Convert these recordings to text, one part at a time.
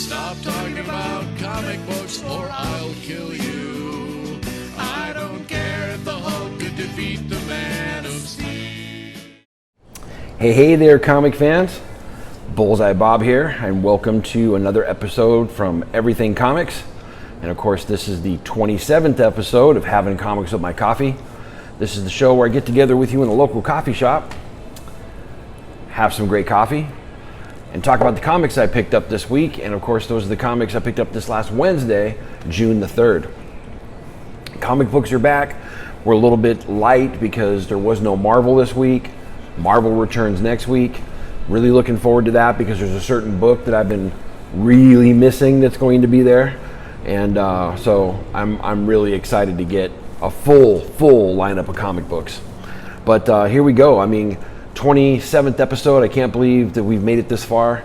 Stop talking about comic books or I'll kill you. I don't care if the Hulk could defeat the Man of Steel. Hey there, comic fans. Bullseye Bob here, and welcome to another episode from Everything Comics. And of course, this is the 27th episode of Having Comics with My Coffee. This is the show where I get together with you in a local coffee shop, have some great coffee, and talk about the comics I picked up this week. And of course, those are the comics I picked up this last Wednesday, June the 3rd. Comic books are back. We're a little bit light because there was no Marvel this week. Marvel returns next week. Really looking forward to that because there's a certain book that I've been really missing that's going to be there. And so I'm really excited to get a full lineup of comic books. But here we go. I mean, 27th episode. I can't believe that we've made it this far.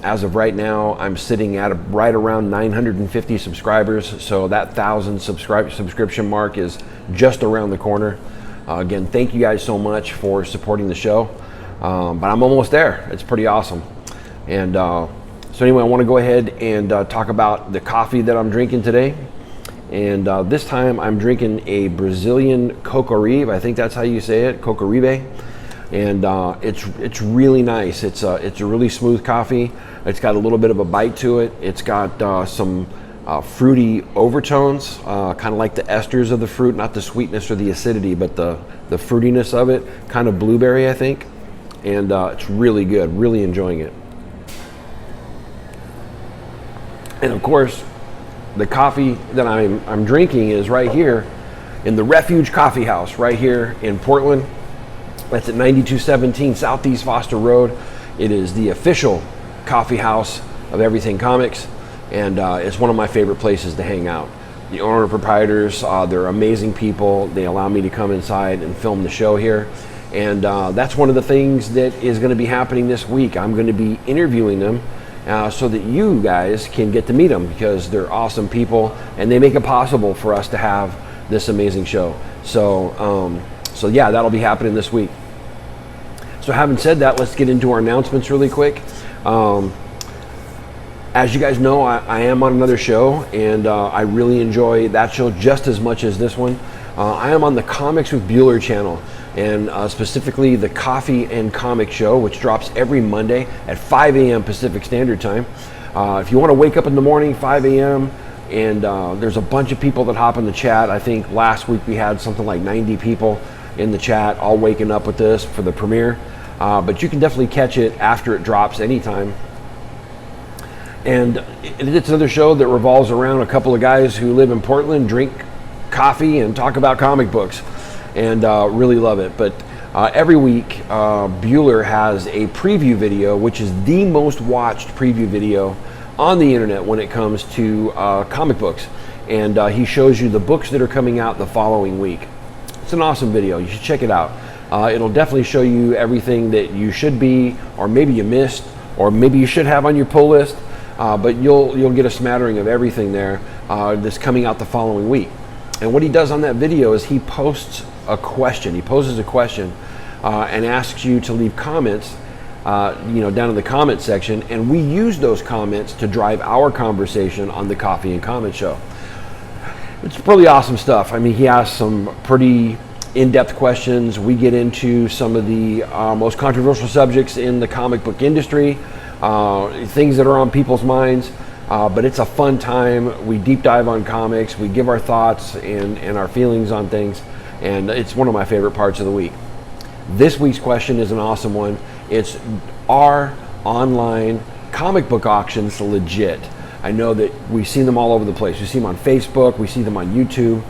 As of right now, I'm sitting at right around 950 subscribers. So that 1,000 subscription mark is just around the corner. Again, thank you guys so much for supporting the show. But I'm almost there. It's pretty awesome. And so anyway, I want to go ahead and talk about the coffee that I'm drinking today. And this time I'm drinking a Brazilian Cocoribe. I think that's how you say it, Cocoribe. And it's really nice. It's a really smooth coffee. It's got a little bit of a bite to it. It's got some fruity overtones, kind of like the esters of the fruit, not the sweetness or the acidity, but the fruitiness of it, kind of blueberry, I think. And it's really good, really enjoying it. And of course, the coffee that I'm drinking is right here in the Refuge Coffee House, right here in Portland. That's at 9217 Southeast Foster Road. It is the official coffee house of Everything Comics, and it's one of my favorite places to hang out. The owner and proprietors, they're amazing people. They allow me to come inside and film the show here. And that's one of the things that is going to be happening this week. I'm going to be interviewing them so that you guys can get to meet them because they're awesome people and they make it possible for us to have this amazing show. So yeah, that'll be happening this week. So having said that, let's get into our announcements really quick. As you guys know, I am on another show, and I really enjoy that show just as much as this one. I am on the Comics with Bueller channel, and specifically the Coffee and Comic Show, which drops every Monday at 5 a.m. Pacific Standard Time. If you want to wake up in the morning, 5 a.m., and there's a bunch of people that hop in the chat. I think last week we had something like 90 people in the chat, all waking up with this for the premiere. But you can definitely catch it after it drops anytime. And it's another show that revolves around a couple of guys who live in Portland, drink coffee, and talk about comic books. And really love it. But every week, Bueller has a preview video, which is the most watched preview video on the internet when it comes to comic books. And he shows you the books that are coming out the following week. It's an awesome video. You should check it out. It'll definitely show you everything that you should be, or maybe you missed, or maybe you should have on your pull list. But you'll get a smattering of everything there that's coming out the following week. And what he does on that video is he posts a question. He poses a question and asks you to leave comments, down in the comment section, and we use those comments to drive our conversation on the Coffee and Comic Show. It's pretty awesome stuff. I mean, he asks some pretty in-depth questions. We get into some of the most controversial subjects in the comic book industry, things that are on people's minds. But it's a fun time. We deep dive on comics. We give our thoughts and our feelings on things. And it's one of my favorite parts of the week. This week's question is an awesome one. It's, are online comic book auctions legit? I know that we see them all over the place. We see them on Facebook. We see them on YouTube.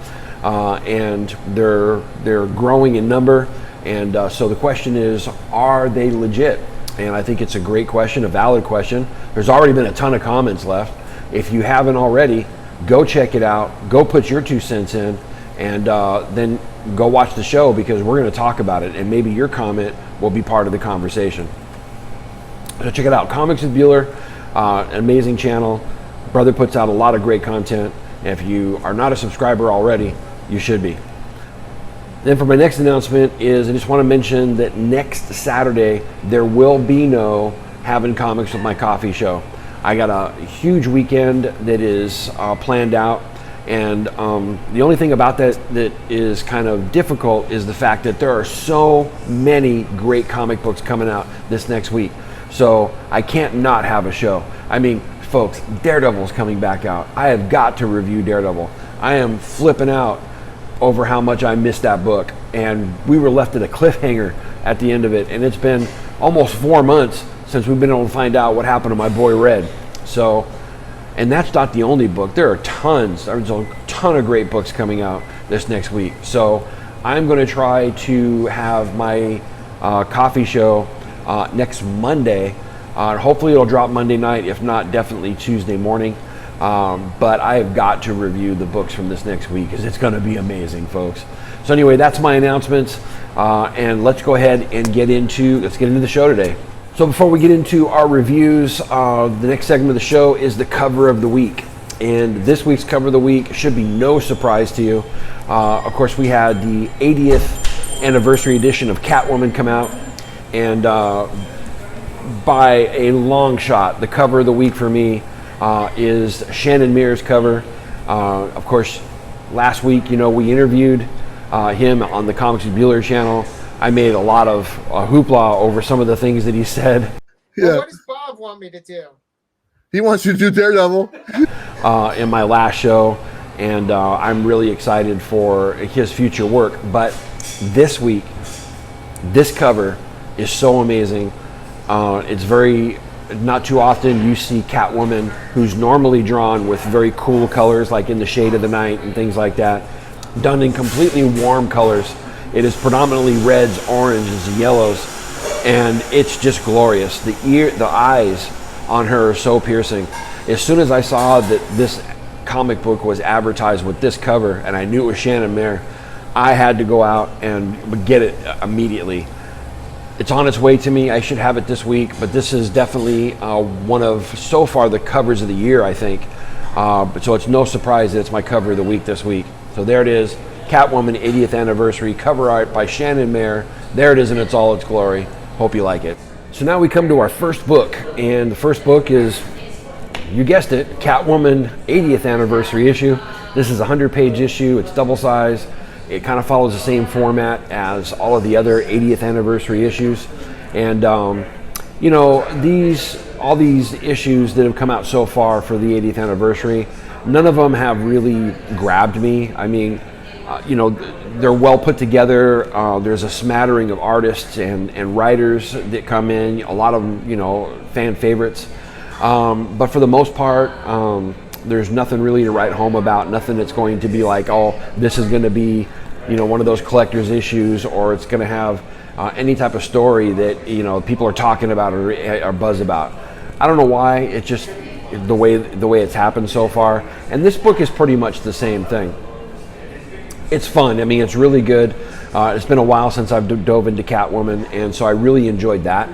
And they're growing in number. And so the question is, are they legit? And I think it's a great question, a valid question. There's already been a ton of comments left. If you haven't already, go check it out. Go put your 2 cents in, and then go watch the show because we're going to talk about it, and maybe your comment will be part of the conversation. So check it out. Comics with Bueller, an amazing channel. Brother puts out a lot of great content. And if you are not a subscriber already, you should be. Then for my next announcement is I just want to mention that next Saturday there will be no Having Comics with My Coffee show. I got a huge weekend that is planned out, and the only thing about that is kind of difficult is the fact that there are so many great comic books coming out this next week. So I can't not have a show. I mean, folks, Daredevil's coming back out. I have got to review Daredevil. I am flipping out over how much I missed that book, and we were left at a cliffhanger at the end of it, and it's been almost 4 months since we've been able to find out what happened to my boy Red. So, and that's not the only book. There's a ton of great books coming out this next week. So I'm going to try to have my coffee show next Monday. Hopefully it'll drop Monday night, if not definitely Tuesday morning. But I have got to review the books from this next week because it's going to be amazing, folks. So anyway, that's my announcements, and let's go ahead and get into the show today. So before we get into our reviews, the next segment of the show is the cover of the week. And this week's cover of the week should be no surprise to you. Of course, we had the 80th anniversary edition of Catwoman come out, and by a long shot, the cover of the week for me is Shannon Mears' cover. Of course, last week, we interviewed him on the Comics with Bueller channel. I made a lot of hoopla over some of the things that he said. Yeah. Well, what does Bob want me to do? He wants you to do Daredevil. In my last show, and I'm really excited for his future work. But this week, this cover is so amazing. It's not too often you see Catwoman, who's normally drawn with very cool colors, like in the shade of the night and things like that, done in completely warm colors. It is predominantly reds, oranges, and yellows, and it's just glorious. The eyes on her are so piercing. As soon as I saw that this comic book was advertised with this cover, and I knew it was Shannon Mears, I had to go out and get it immediately. It's on its way to me. I should have it this week, but this is definitely one of, so far, the covers of the year, I think. So it's no surprise that it's my cover of the week this week. So there it is, Catwoman 80th Anniversary, cover art by Shannon Mears. There it is in all its glory. Hope you like it. So now we come to our first book, and the first book is, you guessed it, Catwoman 80th Anniversary issue. This is a 100-page issue. It's double size. It kind of follows the same format as all of the other 80th anniversary issues. And, all these issues that have come out so far for the 80th anniversary, none of them have really grabbed me. I mean, they're well put together. There's a smattering of artists and writers that come in, a lot of them, fan favorites. But for the most part, there's nothing really to write home about, nothing that's going to be like, oh, this is going to be, one of those collector's issues, or it's going to have any type of story that, people are talking about or buzz about. I don't know why, it's just the way it's happened so far. And this book is pretty much the same thing. It's fun. I mean, it's really good. It's been a while since I've dove into Catwoman, and so I really enjoyed that.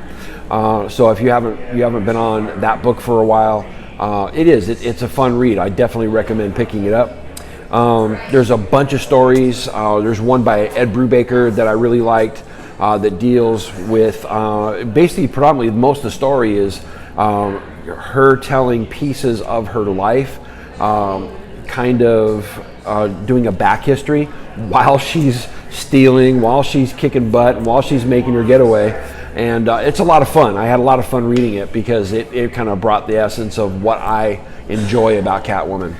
So if you haven't been on that book for a while, it's a fun read. I definitely recommend picking it up. There's a bunch of stories. There's one by Ed Brubaker that I really liked that deals with basically predominantly most of the story is her telling pieces of her life, kind of doing a back history while she's stealing, while she's kicking butt, and while she's making her getaway. And it's a lot of fun. I had a lot of fun reading it because it kind of brought the essence of what I enjoy about Catwoman.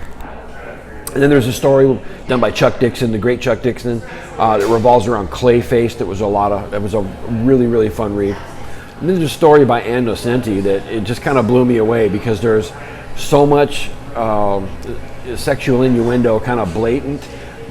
And then there's a story done by Chuck Dixon, the great Chuck Dixon, that revolves around Clayface. That was a really, really fun read. And then there's a story by Ann Nocenti that it just kind of blew me away because there's so much sexual innuendo, kind of blatant,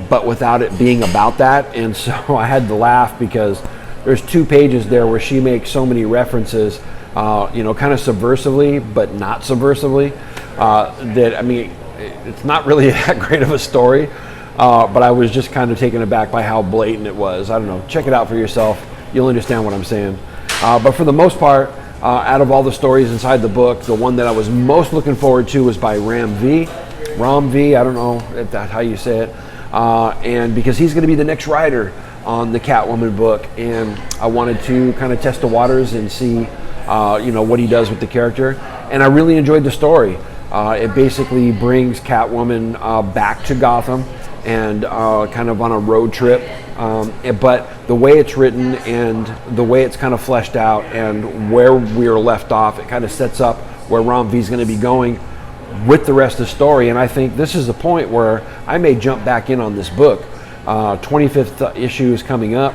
but without it being about that. And so I had to laugh because there's 2 pages there where she makes so many references, kind of subversively, but not subversively, that, I mean, it's not really that great of a story, but I was just kind of taken aback by how blatant it was. I don't know. Check it out for yourself. You'll understand what I'm saying. But for the most part, out of all the stories inside the book, the one that I was most looking forward to was by Ram V. I don't know if that's how you say it. And because he's going to be the next writer on the Catwoman book, and I wanted to kind of test the waters and see, what he does with the character. and I really enjoyed the story. It basically brings Catwoman back to Gotham and kind of on a road trip. But the way it's written and the way it's kind of fleshed out and where we are left off, it kind of sets up where Rom V is going to be going with the rest of the story. And I think this is the point where I may jump back in on this book. 25th issue is coming up,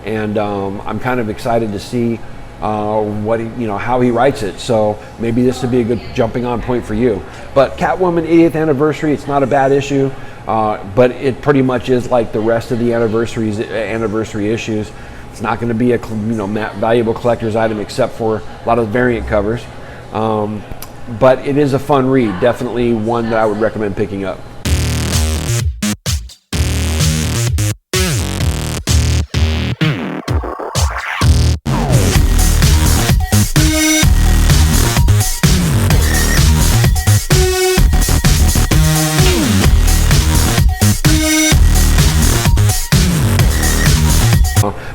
and I'm kind of excited to see what how he writes it. So maybe this would be a good jumping on point for you. But Catwoman 80th anniversary, it's not a bad issue, but it pretty much is like the rest of the anniversary issues. It's not going to be a valuable collector's item except for a lot of variant covers. But it is a fun read, definitely one that I would recommend picking up.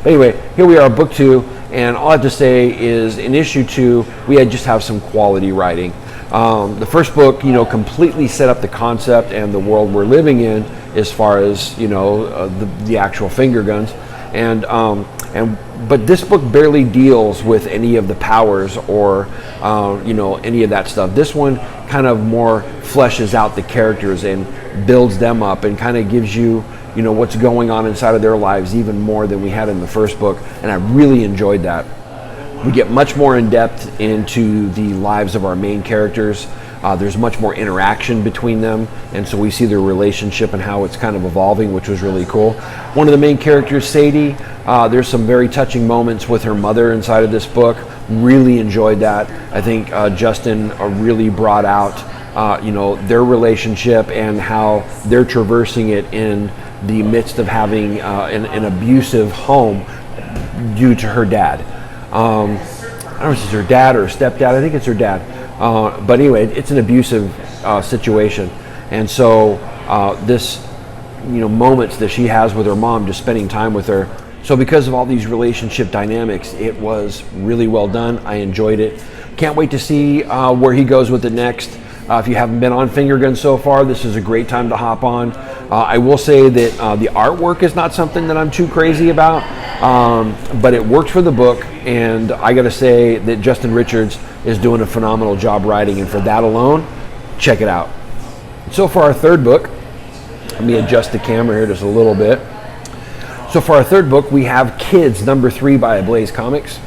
Anyway, here we are, book 2, and all I have to say is in issue 2, we just have some quality writing. The first book, completely set up the concept and the world we're living in as far as, the actual finger guns. But this book barely deals with any of the powers or, any of that stuff. This one kind of more fleshes out the characters and builds them up and kind of gives you what's going on inside of their lives even more than we had in the first book, and I really enjoyed that. We get much more in depth into the lives of our main characters. There's much more interaction between them, and so we see their relationship and how it's kind of evolving, which was really cool. One of the main characters, Sadie, there's some very touching moments with her mother inside of this book. Really enjoyed that. I think Justin really brought out their relationship and how they're traversing it in the midst of having an abusive home due to her dad. I don't know if it's her dad or stepdad. I think it's her dad. But anyway, it's an abusive situation. And so this, moments that she has with her mom, just spending time with her. So because of all these relationship dynamics, it was really well done. I enjoyed it. Can't wait to see where he goes with it next. If you haven't been on Finger Guns so far, this is a great time to hop on. I will say that the artwork is not something that I'm too crazy about, but it works for the book, and I got to say that Justin Richards is doing a phenomenal job writing, and for that alone, check it out. So for our third book, let me adjust the camera here just a little bit. So for our third book, we have Kids #3 by Blaze Comics.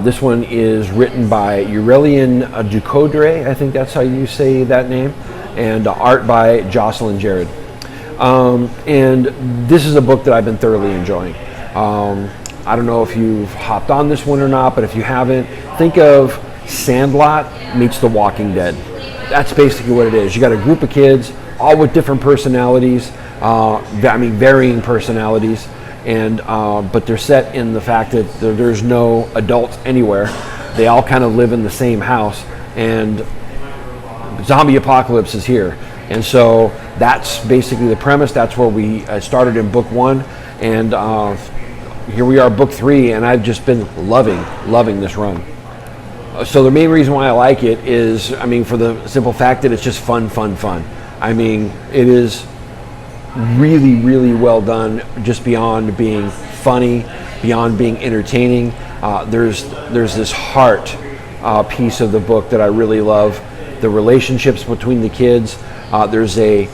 This one is written by Aurélien Ducoudray, I think that's how you say that name, and art by Jocelyn Jared. And this is a book that I've been thoroughly enjoying. I don't know if you've hopped on this one or not, but if you haven't, think of Sandlot meets The Walking Dead. That's basically what it is. You got a group of kids, all with different personalities, varying personalities, and but they're set in the fact that there's no adults anywhere. They all kind of live in the same house, and zombie apocalypse is here. And so that's basically the premise. That's where we started in book 1, and here we are, book 3, and I've just been loving this run. So the main reason why I like it is, for the simple fact that it's just fun. It is really well done, just beyond being funny, beyond being entertaining. There's this heart piece of the book that I really love. The relationships between the kids. There's a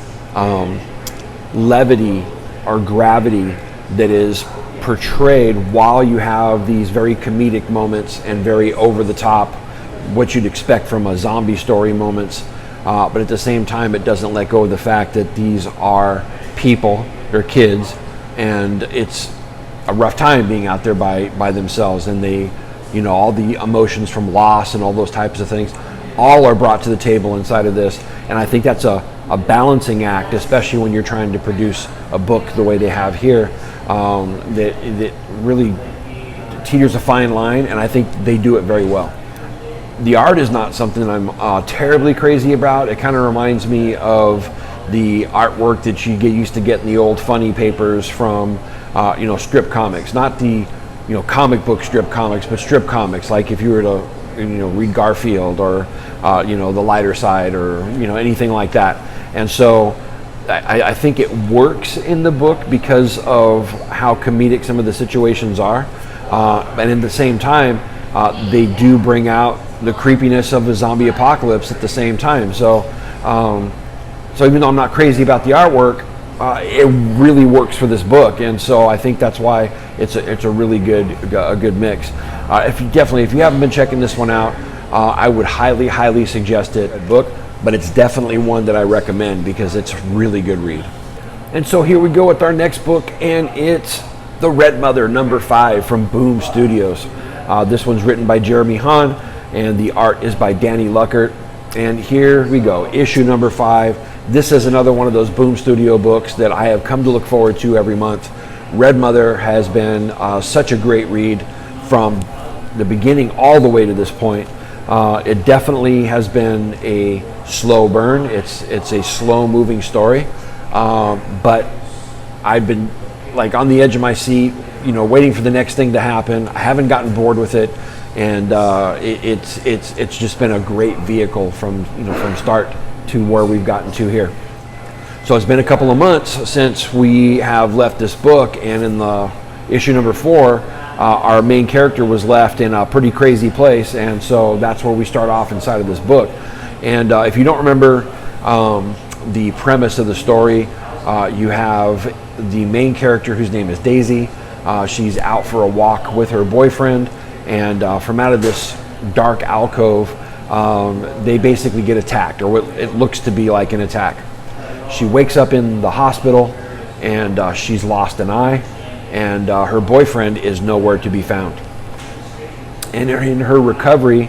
levity or gravity that is portrayed while you have these very comedic moments and very over the top, what you'd expect from a zombie story moments. But at the same time, it doesn't let go of the fact that these are people, they're kids, and it's a rough time being out there by themselves. And they, all the emotions from loss and all those types of things, all are brought to the table inside of this. And I think that's a balancing act, especially when you're trying to produce a book the way they have here, that really teeters a fine line, and I think they do it very well. The art is not something that I'm terribly crazy about. It kind of reminds me of the artwork that you get used to getting the old funny papers from, strip comics. Not the, comic book strip comics, but strip comics. Like if you were to, read Garfield or The Lighter Side or anything like that. And so I think it works in the book because of how comedic some of the situations are, and at the same time they do bring out the creepiness of a zombie apocalypse at the same time. So even though I'm not crazy about the artwork, it really works for this book, and so I think that's why it's a really good mix. If you haven't been checking this one out, I would highly suggest it book, but it's definitely one that I recommend because it's a really good read. And so here we go with our next book, and it's The Red Mother #5 from Boom Studios. This one's written by Jeremy Hahn, and the art is by Danny Luckert. And here we go, issue #5. This is another one of those Boom Studio books that I have come to look forward to every month. Red Mother has been such a great read from the beginning all the way to this point. It definitely has been a slow burn. It's a slow moving story, but I've been like on the edge of my seat, waiting for the next thing to happen. I haven't gotten bored with it, and it's just been a great vehicle from start to where we've gotten to here. So it's been a couple of months since we have left this book, and in the issue #4, our main character was left in a pretty crazy place, and so that's where we start off inside of this book. And if you don't remember the premise of the story, you have the main character whose name is Daisy. She's out for a walk with her boyfriend, and from out of this dark alcove, they basically get attacked, or what it looks to be like an attack. She wakes up in the hospital, and she's lost an eye, and her boyfriend is nowhere to be found. And in her recovery,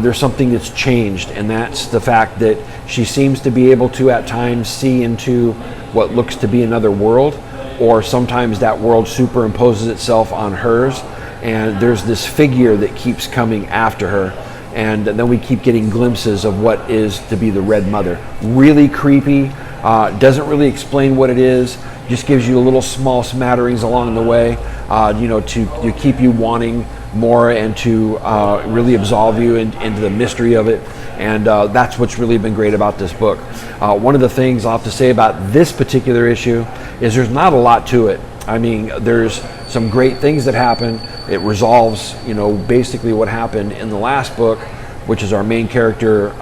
there's something that's changed, and that's the fact that she seems to be able to at times see into what looks to be another world, or sometimes that world superimposes itself on hers, and there's this figure that keeps coming after her. And then we keep getting glimpses of what is to be the Red Mother. Really creepy, doesn't really explain what it is, just gives you a little small smatterings along the way, to keep you wanting more and to really absolve you into the mystery of it. And that's what's really been great about this book. One of the things I'll have to say about this particular issue is there's not a lot to it. I mean, there's some great things that happen. It resolves, basically what happened in the last book, which is our main character,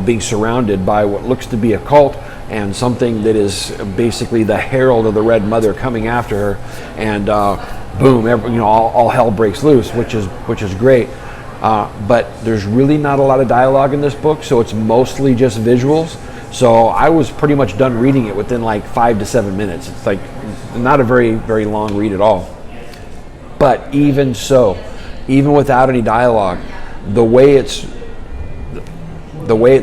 being surrounded by what looks to be a cult and something that is basically the herald of the Red Mother coming after her, and boom, all hell breaks loose, which is great. But there's really not a lot of dialogue in this book, so it's mostly just visuals. So I was pretty much done reading it within like 5 to 7 minutes. It's like not a very, very long read at all. But even so, even without any dialogue, the way it's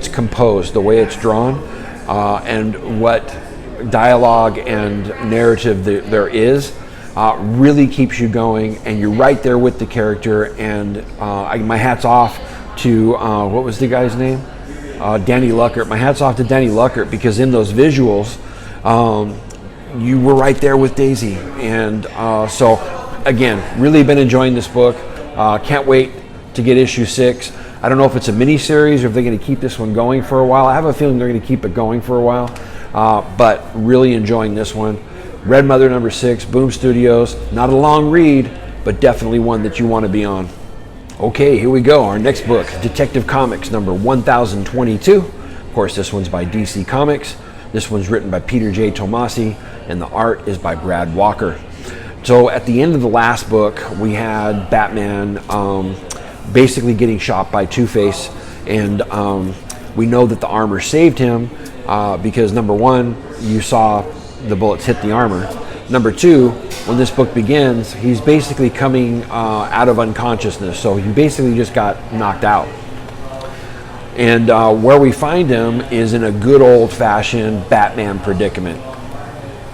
composed, the way it's drawn, and what dialogue and narrative there is, really keeps you going, and you're right there with the character. And my hat's off to what was the guy's name? Danny Luckert. My hat's off to Danny Luckert, because in those visuals, you were right there with Daisy. And so again, really been enjoying this book. Can't wait to get issue 6. I don't know if it's a mini series or if they're going to keep this one going for a while. I have a feeling they're going to keep it going for a while, but really enjoying this one. Red Mother #6, Boom Studios. Not a long read, but definitely one that you want to be on. Okay, here we go. Our next book, Detective Comics number 1022. Of course, this one's by DC Comics. This one's written by Peter J. Tomasi, and the art is by Brad Walker. So at the end of the last book, we had Batman basically getting shot by Two-Face, and we know that the armor saved him because number one, you saw the bullets hit the armor. Number two, when this book begins, he's basically coming out of unconsciousness, so he basically just got knocked out. And where we find him is in a good old-fashioned Batman predicament.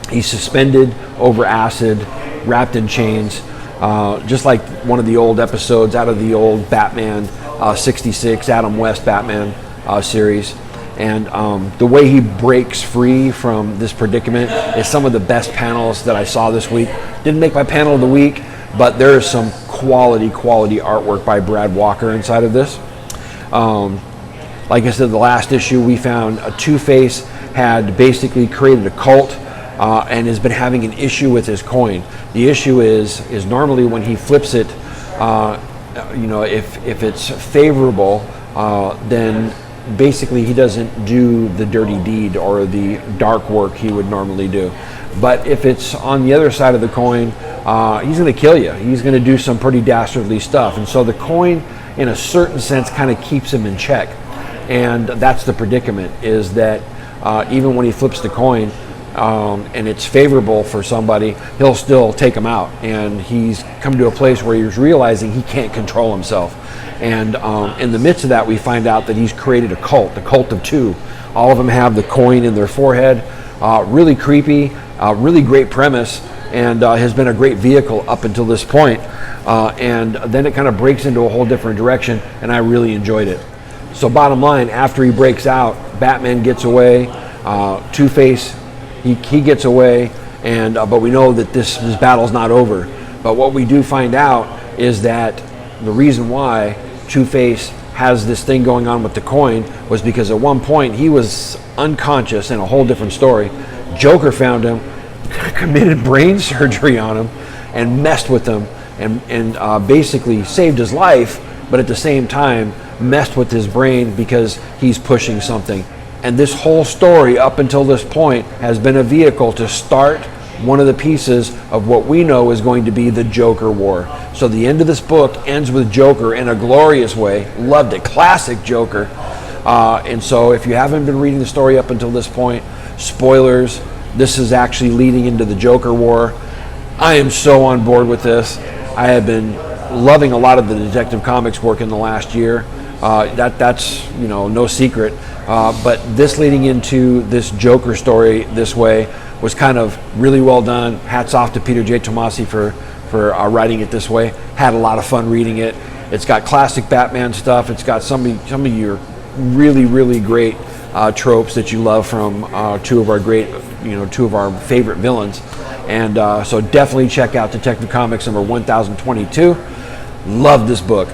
He's suspended over acid, wrapped in chains, just like one of the old episodes out of the old Batman 66 Adam West Batman series. And the way he breaks free from this predicament is some of the best panels that I saw this week. Didn't make my panel of the week, but there is some quality artwork by Brad Walker inside of this. Like I said, the last issue we found a Two-Face had basically created a cult and has been having an issue with his coin. The issue is normally when he flips it, if it's favorable, then basically he doesn't do the dirty deed or the dark work he would normally do. But if it's on the other side of the coin, he's going to kill you. He's going to do some pretty dastardly stuff. And so the coin, in a certain sense, kind of keeps him in check. And that's the predicament, is that even when he flips the coin and it's favorable for somebody, he'll still take them out. And he's come to a place where he's realizing he can't control himself. And in the midst of that, we find out that he's created the cult of two. All of them have the coin in their forehead. Really creepy, really great premise, and has been a great vehicle up until this point. And then it kind of breaks into a whole different direction, and I really enjoyed it. So bottom line, after he breaks out, Batman gets away, Two-Face, he gets away, and but we know that this battle's not over. But what we do find out is that the reason why Two-Face has this thing going on with the coin was because at one point he was unconscious in a whole different story. Joker found him, committed brain surgery on him, and messed with him, and basically saved his life, but at the same time messed with his brain because he's pushing something. And this whole story up until this point has been a vehicle to start one of the pieces of what we know is going to be the Joker War. So the end of this book ends with Joker in a glorious way. Loved it. Classic Joker. And so if you haven't been reading the story up until this point, spoilers, this is actually leading into the Joker War. I am so on board with this. I have been loving a lot of the Detective Comics work in the last year. That's no secret. But this leading into this Joker story this way was kind of really well done. Hats off to Peter J. Tomasi for writing it this way. Had a lot of fun reading it. It's got classic Batman stuff. It's got some of your really, really great tropes that you love from two of our favorite villains. And so definitely check out Detective Comics number 1022. Love this book.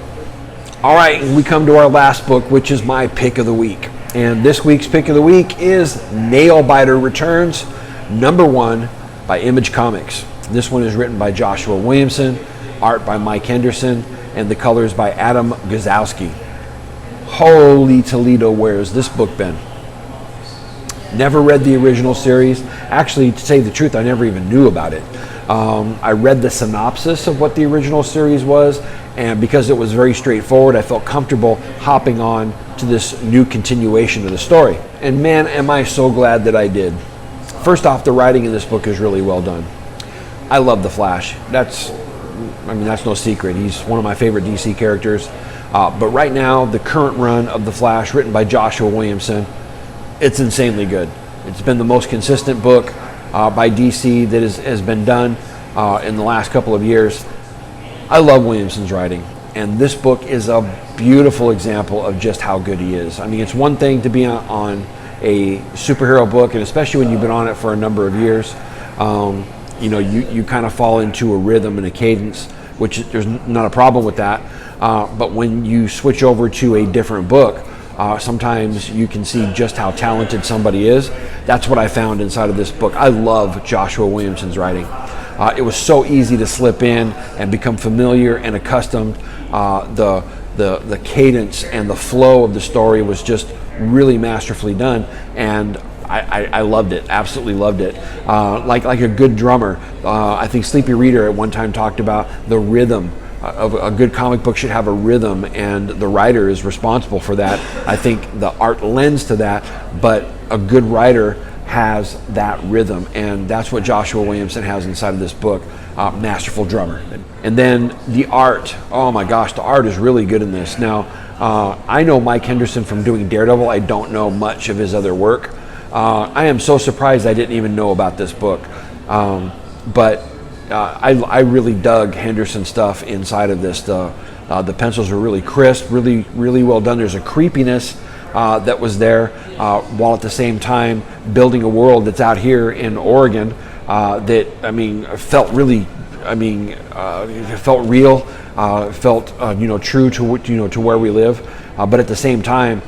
All right, we come to our last book, which is my pick of the week. And this week's pick of the week is Nailbiter Returns, number 1 by Image Comics. This one is written by Joshua Williamson, art by Mike Henderson, and the colors by Adam Gazowski. Holy Toledo, where has this book been? Never read the original series. Actually, to say the truth, I never even knew about it. I read the synopsis of what the original series was, and because it was very straightforward, I felt comfortable hopping on to this new continuation of the story. And man, am I so glad that I did. First off, the writing in this book is really well done. I love the Flash. That's no secret. He's one of my favorite DC characters. But right now, the current run of the Flash, written by Joshua Williamson, it's insanely good. It's been the most consistent book by DC that has been done in the last couple of years. I love Williamson's writing, and this book is a beautiful example of just how good he is. I mean, it's one thing to be on a superhero book, and especially when you've been on it for a number of years, you kind of fall into a rhythm and a cadence, which there's not a problem with that. But when you switch over to a different book, sometimes you can see just how talented somebody is. That's what I found inside of this book. I love Joshua Williamson's writing. It was so easy to slip in and become familiar and accustomed. The cadence and the flow of the story was just really masterfully done, and I loved it. Absolutely loved it. Like a good drummer. I think Sleepy Reader at one time talked about the rhythm. Of a good comic book should have a rhythm, and the writer is responsible for that. I think the art lends to that, but a good writer has that rhythm, and that's what Joshua Williamson has inside of this book. Masterful drummer. And then the art. Oh my gosh, the art is really good in this. Now, I know Mike Henderson from doing Daredevil. I don't know much of his other work. I am so surprised I didn't even know about this book. But I really dug Henderson's stuff inside of this. The pencils were really crisp, really, really well done. There's a creepiness that was there, while at the same time building a world that's out here in Oregon that, felt really, it felt real, felt true to where we live. but at the same time,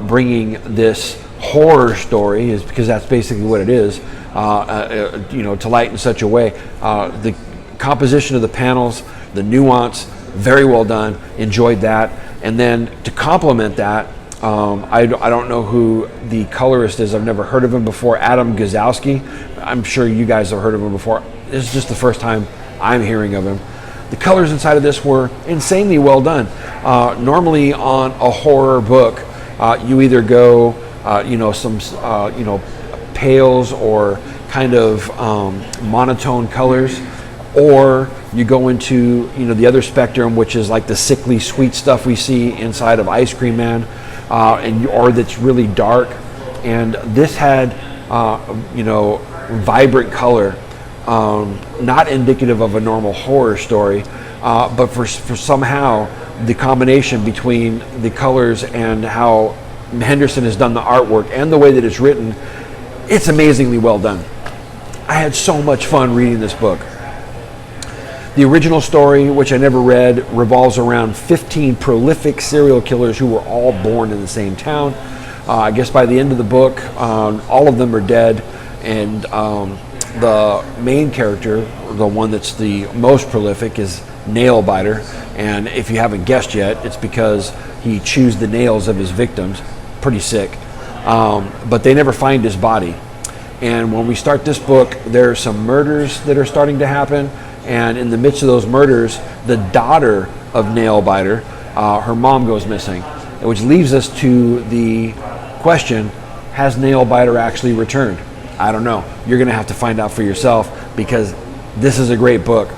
bringing this horror story, is because that's basically what it is, to light in such a way. The composition of the panels, the nuance, very well done. Enjoyed that. And then to complement that, I don't know who the colorist is. I've never heard of him before. Adam Gazowski. I'm sure you guys have heard of him before. This is just the first time I'm hearing of him. The colors inside of this were insanely well done. Normally on a horror book, you either go, some pales or kind of monotone colors, or you go into the other spectrum, which is like the sickly sweet stuff we see inside of Ice Cream Man, or that's really dark. And this had vibrant color, not indicative of a normal horror story, but for somehow the combination between the colors and how Henderson has done the artwork and the way that it's written, it's amazingly well done. I had so much fun reading this book. The original story, which I never read, revolves around 15 prolific serial killers who were all born in the same town. I guess by the end of the book, all of them are dead, and the main character, the one that's the most prolific, is Nailbiter. And if you haven't guessed yet, it's because he chews the nails of his victims. Pretty sick. But they never find his body. And when we start this book, there are some murders that are starting to happen. And in the midst of those murders, the daughter of Nailbiter, her mom goes missing, which leaves us to the question, has Nailbiter actually returned? I don't know. You're going to have to find out for yourself, because this is a great book.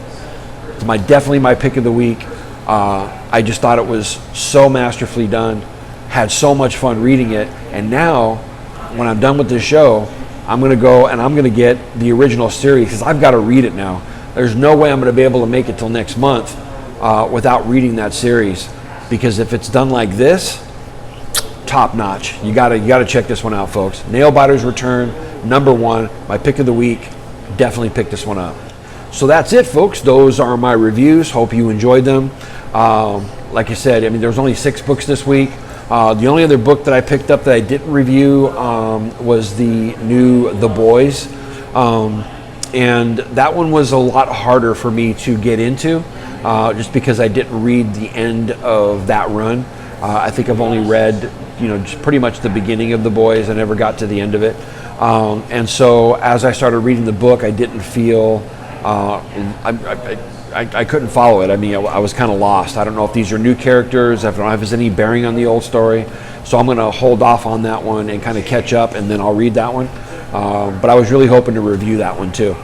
It's definitely my pick of the week. I just thought it was so masterfully done, had so much fun reading it, and now when I'm done with this show, I'm going to go and I'm going to get the original series, because I've got to read it now. There's no way I'm going to be able to make it till next month without reading that series, because if it's done like this, top notch. You got to check this one out, folks. Nailbiter's Return, #1, my pick of the week. Definitely pick this one up. So that's it, folks. Those are my reviews. Hope you enjoyed them. Like I said, there's only 6 books this week. The only other book that I picked up that I didn't review was the new The Boys. And that one was a lot harder for me to get into, just because I didn't read the end of that run. I think I've only read, just pretty much the beginning of The Boys. I never got to the end of it. And so as I started reading the book, I didn't feel, I couldn't follow it. I was kind of lost. I don't know if these are new characters, I don't know if there's any bearing on the old story. So I'm going to hold off on that one and kind of catch up, and then I'll read that one. But I was really hoping to review that one too.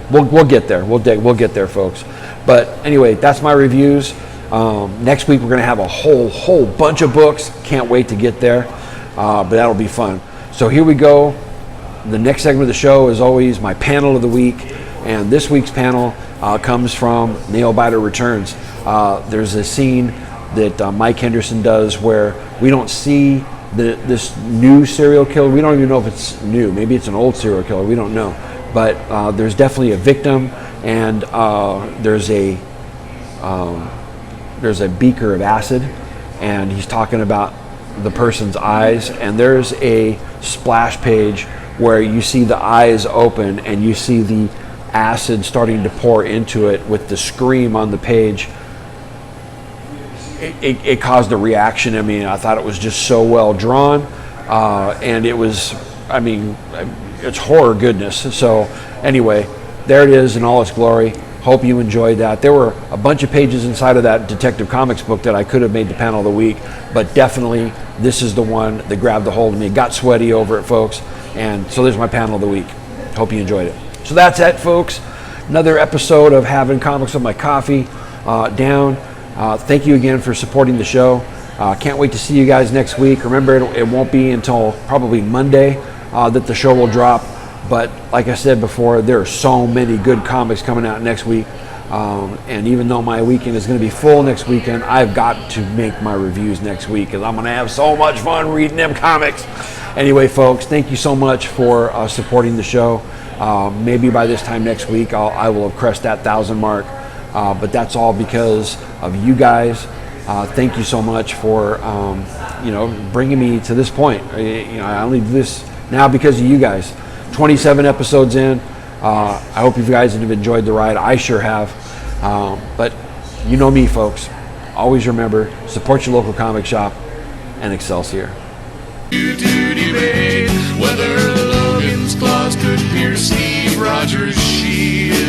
We'll get there. We'll get there, folks. But anyway, that's my reviews. Next week we're going to have a whole bunch of books. Can't wait to get there. But that'll be fun. So here we go. The next segment of the show is always my panel of the week, and this week's panel comes from Nailbiter Returns. There's a scene that Mike Henderson does where we don't see this new serial killer. We don't even know if it's new. Maybe it's an old serial killer. We don't know. But there's definitely a victim, and there's a beaker of acid, and he's talking about the person's eyes, and there's a splash page where you see the eyes open and you see the acid starting to pour into it with the scream on the page. It caused a reaction. I thought it was just so well drawn, and it was, it's horror goodness. So anyway, there it is in all its glory. Hope you enjoyed that. There were a bunch of pages inside of that Detective Comics book that I could have made the panel of the week, but definitely this is the one that grabbed a hold of me. Got sweaty over it, folks. And so there's my panel of the week. Hope you enjoyed it. So that's it, folks. Another episode of Having Comics with My Coffee down. Thank you again for supporting the show. Can't wait to see you guys next week. Remember, it won't be until probably Monday that the show will drop. But like I said before, there are so many good comics coming out next week. And even though my weekend is going to be full next weekend, I've got to make my reviews next week because I'm going to have so much fun reading them comics. Anyway, folks, thank you so much for supporting the show. Maybe by this time next week, I will have crossed that 1,000 mark. But that's all because of you guys Thank you so much for bringing me to this point. I only do this now because of you guys. 27 episodes in. I hope you guys have enjoyed the ride. I sure have. But you know me, folks. Always remember, support your local comic shop, and Excelsior. To debate whether Logan's claws could pierce Steve Rogers' shield.